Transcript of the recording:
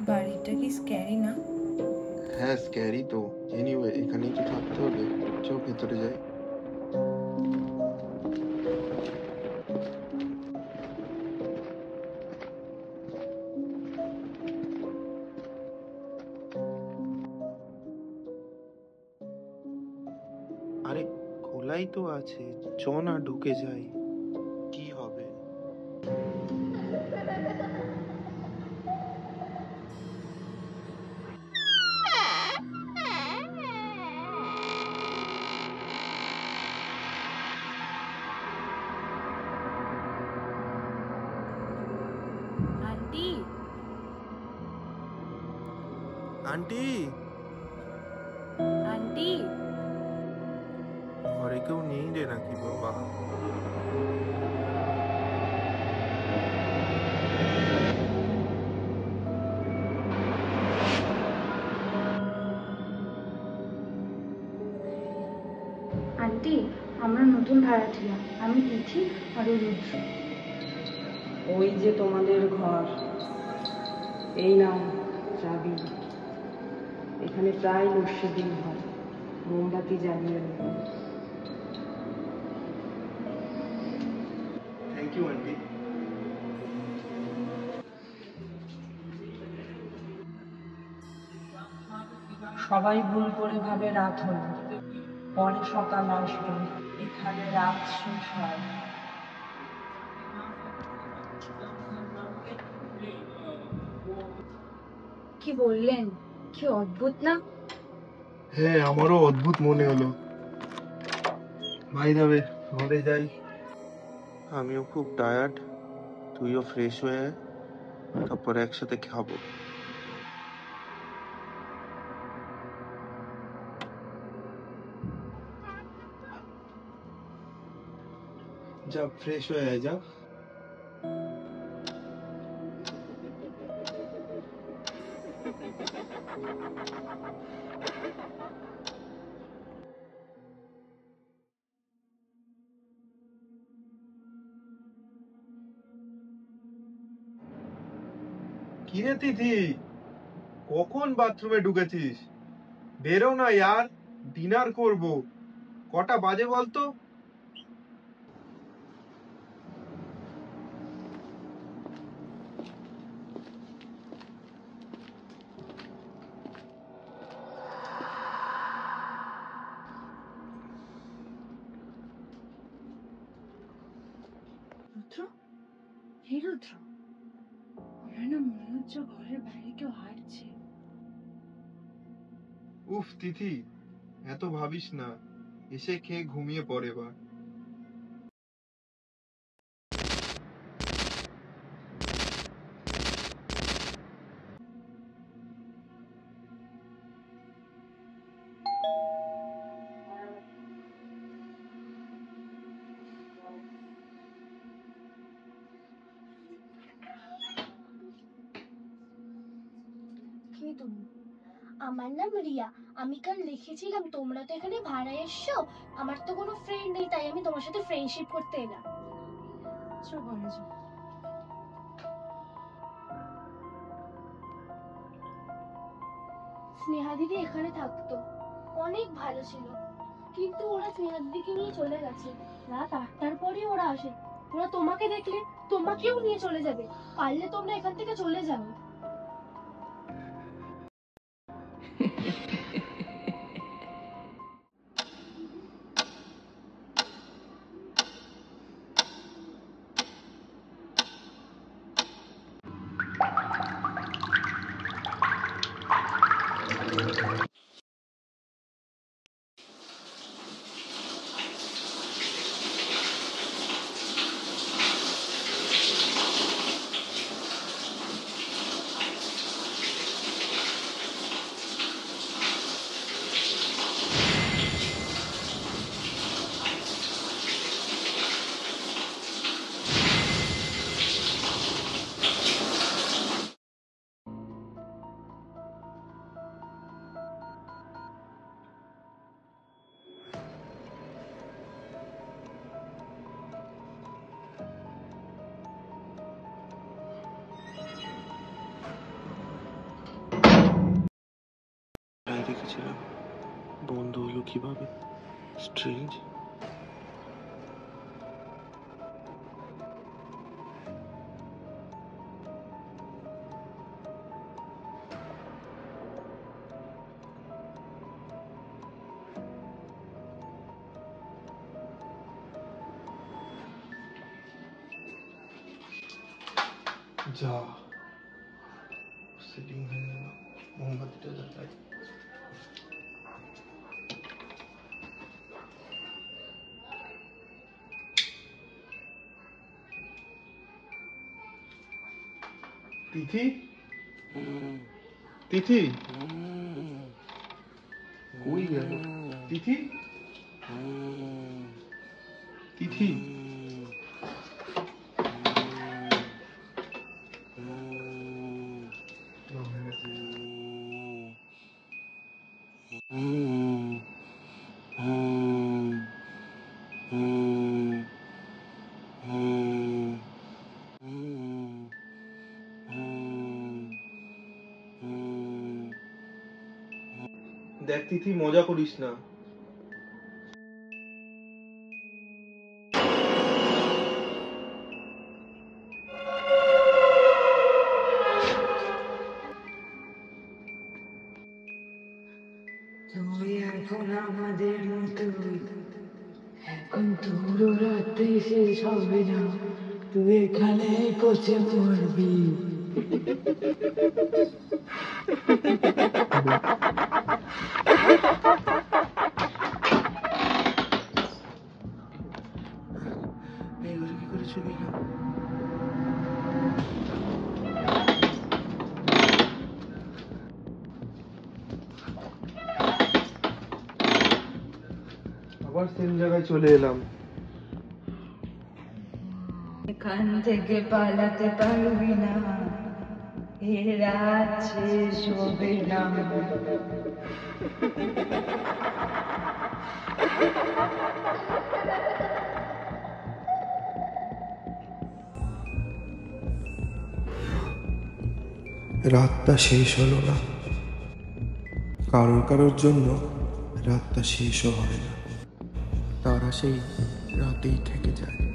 বাড়িটা কি স্ক্যারি না? হ্যাঁ স্ক্যারি তো। এনিওয়ে এখানেই তো থাকতে হবে, চল ভেতরে যাই। আরে খোলাই তো আছে, চ না ঢুকে যাই, কি হবে। আন্টি, আন্টি, আন্টি, ঘরে কেউ নেই রে নাকি বাবা? আন্টি, আমরা নতুন ভাড়াটিয়া। আমি তিথি আর ও রুদ্র। ওই যে তোমাদের ঘর, এই নাও চাবি। এখানে প্রায় লোডশেডিং হয়, মোমবাতি জ্বালিয়ে নেব। Thank you aunty. সবাই ভুল করে ভাবে রাত হলো, পরে সকাল আসবে। এখানে রাত শেষ হয়। কি বললেন? কি অদ্ভুত না? হ্যাঁ আমারও অদ্ভুত মনে হলো। ভাই যাবে, ঘরে যাই। আমিও খুব টায়ার্ড, তুইও ফ্রেশ হয়ে আয়, তারপর একসাথে খাবো। যা ফ্রেশ হয়ে আয়, যা। কিরে তিথি, কখন বাথরুমে ঢুকেছিস? বেরো না ইয়ার, ডিনার করব। কটা বাজে বলতো? রুদ্র, হে রুদ্র, আমার না মনে হচ্ছে ঘরের বাইরে কেউ হাঁটছে। উফ তিথি, এত ভাবিস না, এসে খেয়ে ঘুমিয়ে পড়ে এবার। কে তুমি? আমার নাম রিয়া। আমি কাল লিখেছিলাম তোমরা তো এখানে ভাড়া এসছো, আমার তো কোনো ফ্রেন্ড নেই, তাই আমি তোমার সাথে ফ্রেন্ডশিপ করতে এলাম। চল ঘরে যাও। স্নেহা দিদি এখানে থাকতো, অনেক ভালো ছিল, কিন্তু ওরা স্নেহা দিদিকে নিয়ে চলে গেছে। রাত 8টার পরে ওরা আসে। ওরা তোমাকে দেখলে তোমাকেও নিয়ে চলে যাবে। পারলে তোমরা এখান থেকে চলে যাও। তালায় রেখেছিলাম, বন্ধ হলো কিভাবে? স্ট্রেঞ্জ। যা সেটিং হয়ে গেল, মোমবাতিটা জ্বালাই। তিথি, তিথি কই গেল? তিথি, তিথি দেখ তিথি, মজা করিস না। তুই এখন আমাদের মতো, এখন তোরও রাত্রি শেষ হবে না, তুই এখানে পচে মরবি। এগুলো কি করে চলে গেল? আবার সেম জায়গায় চলে এলাম। এখান থেকে পালাতে পারবি না, এ রাত শেষ হবে না। রাতটা শেষ হলো না, কারোর কারোর জন্য রাতটা শেষও হয় না, তারা সেই রাতেই থেকে যায়।